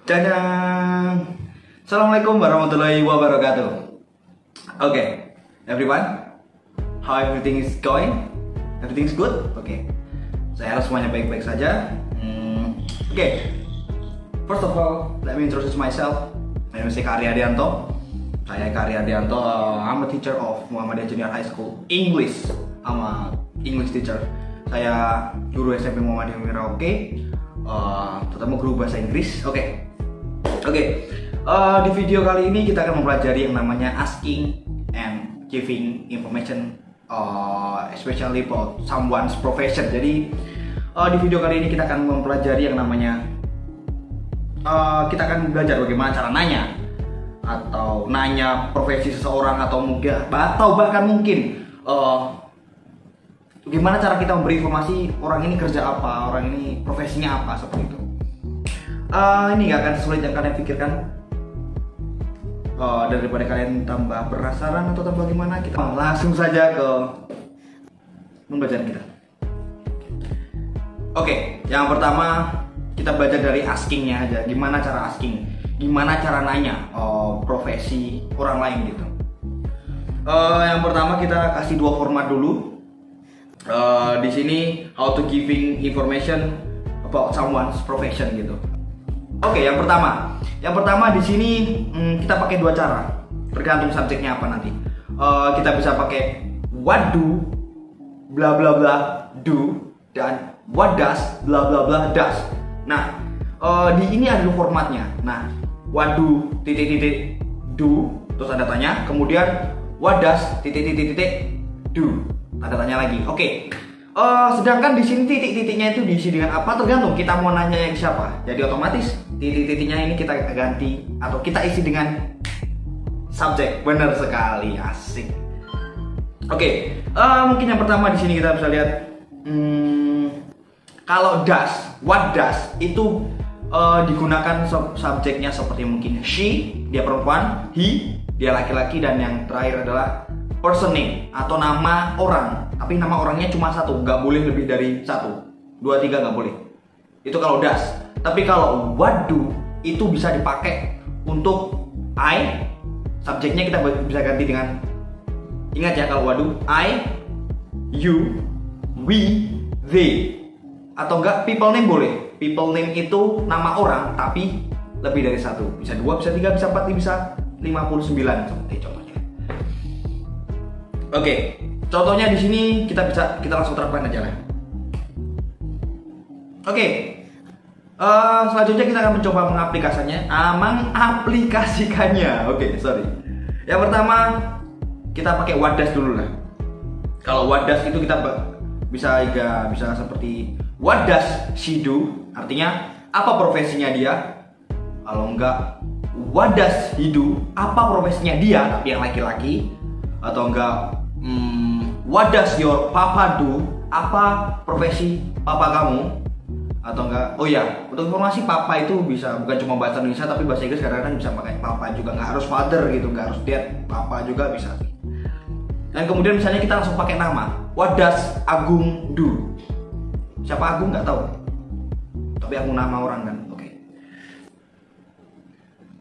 Dadah. Assalamualaikum warahmatullahi wabarakatuh. Okay, everyone, how everything is going? Everything's good? Okay. Saya harap semuanya baik-baik saja. Okay. First of all, let me introduce myself. My name is Eka Ariadianto. Saya Eka Ariadianto. I'm a teacher of Muhammadiyah Junior High School English. I'm a English teacher. Saya guru SMP Muhammadiyah Merauke. Terutama guru bahasa Inggris. Oke. Di video kali ini kita akan mempelajari yang namanya asking and giving information, especially about someone's profession. Jadi di video kali ini kita akan mempelajari yang namanya kita akan belajar bagaimana cara nanya atau nanya profesi seseorang atau bahkan mungkin gimana cara kita memberi informasi orang ini kerja apa, orang ini profesinya apa, seperti itu. Ini gak akan sulit yang kalian pikirkan. Daripada kalian tambah penasaran atau tambah gimana, kita langsung saja ke pembelajaran kita. Oke, yang pertama kita belajar dari askingnya aja. Gimana cara asking, gimana cara nanya profesi orang lain gitu. Yang pertama kita kasih dua format dulu. Di sini how to giving information about someone's profession gitu. Oke, yang pertama di sini kita pakai dua cara, tergantung subjeknya apa nanti. Kita bisa pakai what do bla bla bla do dan what does bla bla bla does. Nah, di ini ada dua formatnya. Nah, what do titik do terus ada tanya, kemudian what does titik do tanda tanya lagi. Oke. Sedangkan di sini titik-titiknya itu diisi dengan apa, tergantung kita mau nanya yang siapa. Jadi otomatis titik-titiknya ini kita ganti atau kita isi dengan subjek. Benar sekali, asik. Oke, mungkin yang pertama di sini kita bisa lihat kalau does, what does itu digunakan subjeknya seperti mungkin she, dia perempuan, he, dia laki-laki, dan yang terakhir adalah person name atau nama orang, tapi nama orangnya cuma satu, nggak boleh lebih dari 1, 2, 3 nggak boleh. Itu kalau does. Tapi kalau what do itu bisa dipakai untuk I, subjeknya kita bisa ganti dengan, ingat ya, kalau what do I, you, we, they, atau enggak people name boleh. People name itu nama orang tapi lebih dari 1, bisa 2, bisa 3, bisa 4, bisa 59 seperti contohnya. Oke, contohnya di sini kita langsung terapkan aja lah. Oke, selanjutnya kita akan mencoba mengaplikasikannya. Oke, sorry. Yang pertama kita pakai what does dulu lah. Kalau what does itu kita bisa seperti what does she do, artinya apa profesinya dia. Kalau enggak what does he do, apa profesinya dia tapi yang laki-laki. Atau enggak what does your papa do, apa profesi papa kamu. Atau enggak, oh ya, untuk informasi papa itu bisa bukan cuma bahasa Indonesia tapi bahasa Inggris kadang-kadang bisa pakai papa juga, nggak harus father gitu, nggak harus dad, papa juga bisa. Dan kemudian misalnya kita langsung pakai nama, what does Agung do. Siapa Agung nggak tahu, tapi Agung nama orang kan.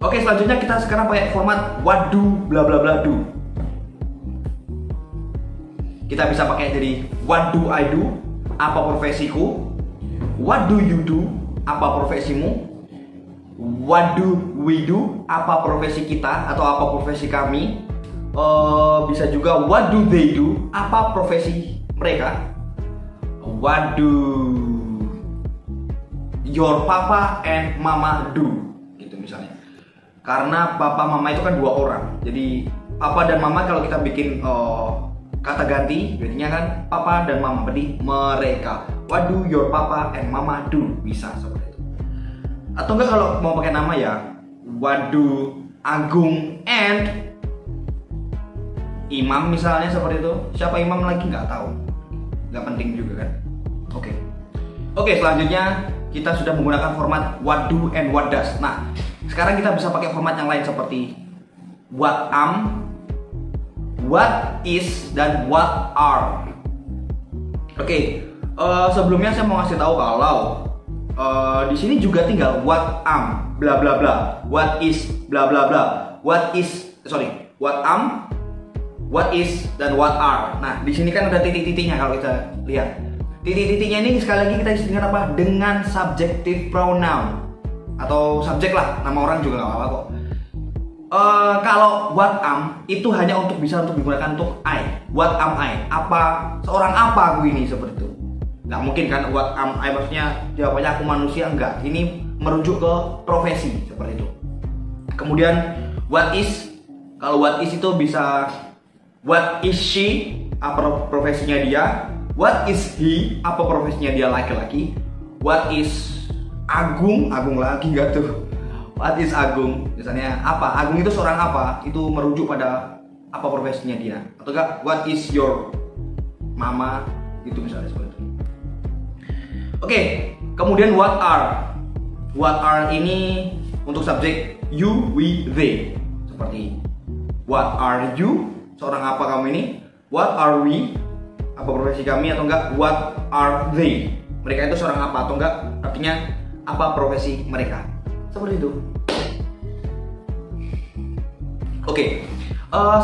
Oke, selanjutnya kita sekarang pakai format what do bla bla bla do. Kita bisa pakai jadi what do I do, apa profesiku. What do you do, apa profesimu. What do we do, apa profesi kita atau apa profesi kami. Bisa juga what do they do, apa profesi mereka. What do your papa and mama do, gitu misalnya. Karena papa mama itu kan 2 orang, jadi papa dan mama kalau kita bikin kata ganti, jadinya kan papa dan mama, berarti mereka. What do your papa and mama do, bisa seperti itu. Atau enggak kalau mau pakai nama ya, what do Agung and Imam misalnya, seperti itu. Siapa Imam lagi nggak tahu, nggak penting juga kan. Oke, selanjutnya kita sudah menggunakan format what do and what does. Nah, sekarang kita bisa pakai format yang lain seperti what am, what is, dan what are. Oke, sebelumnya saya mau ngasih tahu kalau Di sini juga tinggal what am bla bla bla, what is bla bla bla, what am, what is, dan what are. Nah, di sini kan ada titik-titiknya kalau kita lihat. Titik-titiknya ini sekali lagi kita isi dengan apa? Dengan subjective pronoun atau subjek lah, nama orang juga nggak apa-apa kok. Kalau what am itu hanya bisa untuk digunakan untuk I. What am I? Seorang apa aku ini, seperti itu. Nggak mungkin kan what am I maksudnya jawabannya aku manusia, enggak. Ini merujuk ke profesi seperti itu. Kemudian what is, kalau what is itu bisa what is she, apa profesinya dia. What is he, apa profesinya dia, laki-laki. What is Agung lagi nggak tuh? What is Agung, misalnya apa, Agung itu seorang apa, itu merujuk pada apa profesinya dia. Atau enggak, what is your mama, itu misalnya seperti itu. Oke, kemudian what are. What are ini untuk subjek you, we, they. Seperti what are you, seorang apa kamu ini. What are we, apa profesi kami. Atau enggak, what are they, mereka itu seorang apa. Atau enggak, artinya apa profesi mereka. Seperti itu. Oke,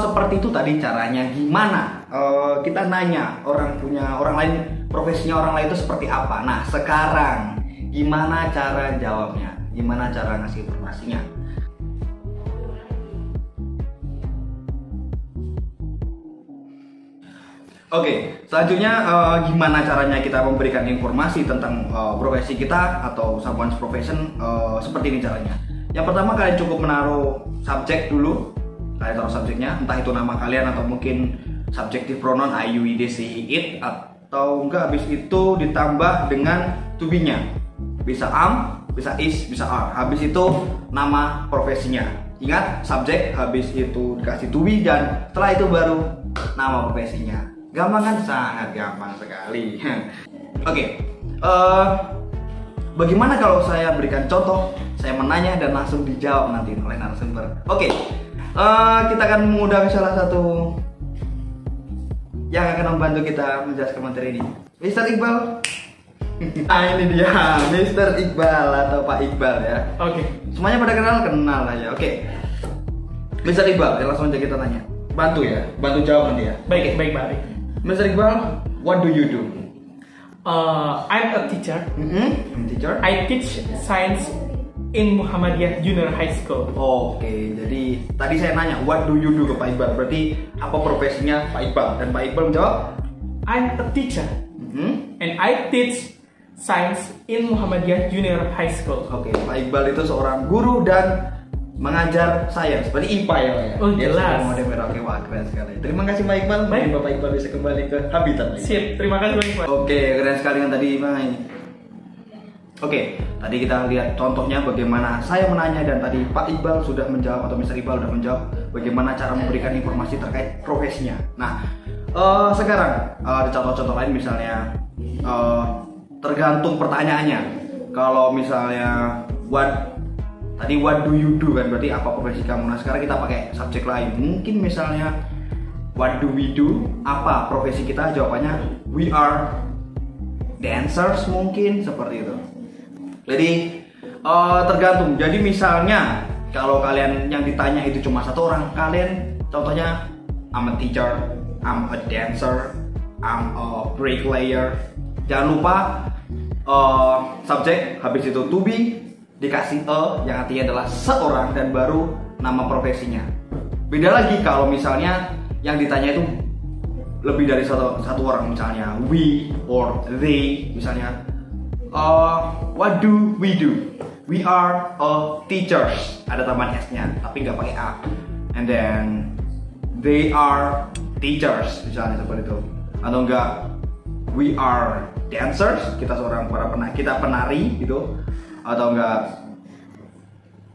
seperti itu tadi caranya. Gimana kita nanya orang lain, profesinya orang lain itu seperti apa. Nah, sekarang gimana cara jawabnya, gimana cara ngasih informasinya. Oke, selanjutnya gimana caranya kita memberikan informasi tentang profesi kita atau someone's profession. Seperti ini caranya. Yang pertama, kalian cukup menaruh subjek dulu. Kalian taruh subjeknya, entah itu nama kalian atau mungkin subjective pronoun I, you, they, she, it, atau enggak habis itu ditambah dengan to be-nya. Bisa am, bisa is, bisa are. Habis itu nama profesinya. Ingat, subjek, habis itu dikasih to be, dan setelah itu baru nama profesinya. Gampang kan? Sangat gampang sekali. Oke, bagaimana kalau saya berikan contoh, saya menanya dan langsung dijawab nanti oleh narasumber. Oke, kita akan mengundang salah satu yang akan membantu kita menjelaskan materi ini, Mr. Iqbal. Nah, ini dia, Mr. Iqbal atau Pak Iqbal ya. Oke. Semuanya pada kenal aja. Oke. Mr. Iqbal, ya langsung aja kita tanya. Bantu jawab nanti ya. Baik. Mr. Iqbal, what do you do? I'm a teacher. I'm a teacher. I teach science in Muhammadiyah Junior High School. Oke, jadi tadi saya nanya what do you do ke Pak Iqbal, berarti apa profesinya Pak Iqbal, dan Pak Iqbal menjawab I'm a teacher and I teach science in Muhammadiyah Junior High School. Oke, Pak Iqbal itu seorang guru dan mengajar sains, berarti IPA ya Pak ya? Oh jelas. Oke, wah keren sekali. Terima kasih Pak Iqbal. Baik, Bapak Iqbal bisa kembali ke habitat. Sip, terima kasih Pak Iqbal. Oke, keren sekali yang tadi Pak. Oke, tadi kita lihat contohnya bagaimana saya menanya dan tadi Pak Iqbal sudah menjawab atau Mr. Iqbal sudah menjawab bagaimana cara memberikan informasi terkait profesinya. Nah, sekarang ada contoh-contoh lain misalnya tergantung pertanyaannya. Kalau misalnya what do you do kan berarti apa profesi kamu. Nah, sekarang kita pakai subjek lain. Mungkin misalnya what do we do, apa profesi kita, jawabannya we are dancers, mungkin seperti itu. Jadi tergantung. Jadi misalnya kalau kalian yang ditanya itu cuma satu orang, kalian contohnya I'm a teacher, I'm a dancer, I'm a bricklayer. Jangan lupa subjek, habis itu to be, dikasih yang artinya adalah seorang, dan baru nama profesinya. Beda lagi kalau misalnya yang ditanya itu lebih dari satu orang, misalnya we or they, misalnya what do we do? We are teachers, ada tambahan s-nya tapi nggak pakai a, and then they are teachers misalnya seperti itu. Atau enggak we are dancers, kita seorang kita penari gitu. Atau enggak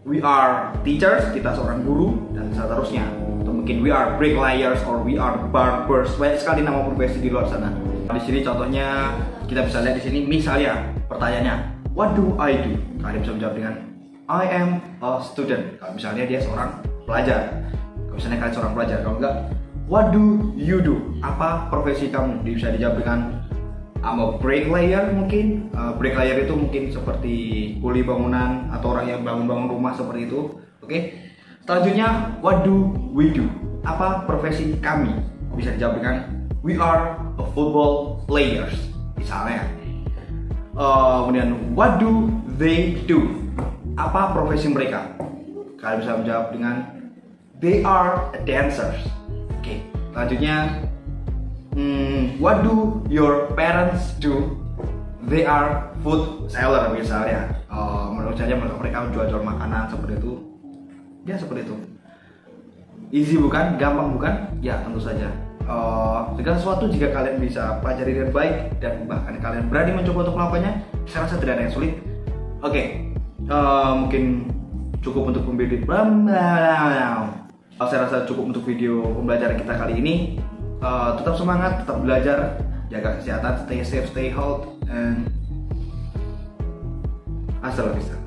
we are teachers, kita seorang guru, dan seterusnya. Atau mungkin we are bricklayers or we are barbers. Banyak sekali nama profesi di luar sana. Di sini contohnya kita bisa lihat di sini, misalnya pertanyaannya what do I do? Kalian bisa menjawab dengan I am a student. Kalau misalnya dia seorang pelajar. Kalau misalnya kalian seorang pelajar. Kalau enggak what do you do? Apa profesi kamu? Bisa dijawab dengan I'm a bricklayer mungkin. Bricklayer itu mungkin seperti kuli bangunan atau orang yang bangun-bangun rumah seperti itu. Oke. Selanjutnya, what do we do? Apa profesi kami? Bisa dijawab dengan we are a football players. Misalnya. Kemudian what do they do? Apa profesi mereka? Kalian bisa menjawab dengan they are dancers. Oke. Selanjutnya, what do your parents do? They are food seller misalnya. Menurut saja mereka jual-jual makanan seperti itu. Ya seperti itu. Easy bukan? Gampang bukan? Ya tentu saja. Segala sesuatu jika kalian bisa pelajari dengan baik dan bahkan kalian berani mencoba untuk melakukannya, saya rasa tidak ada yang sulit. Oke. Mungkin cukup untuk saya rasa cukup untuk video pembelajaran kita kali ini. Tetap semangat, tetap belajar, jaga kesehatan, stay safe, stay healthy, and hasta la vista.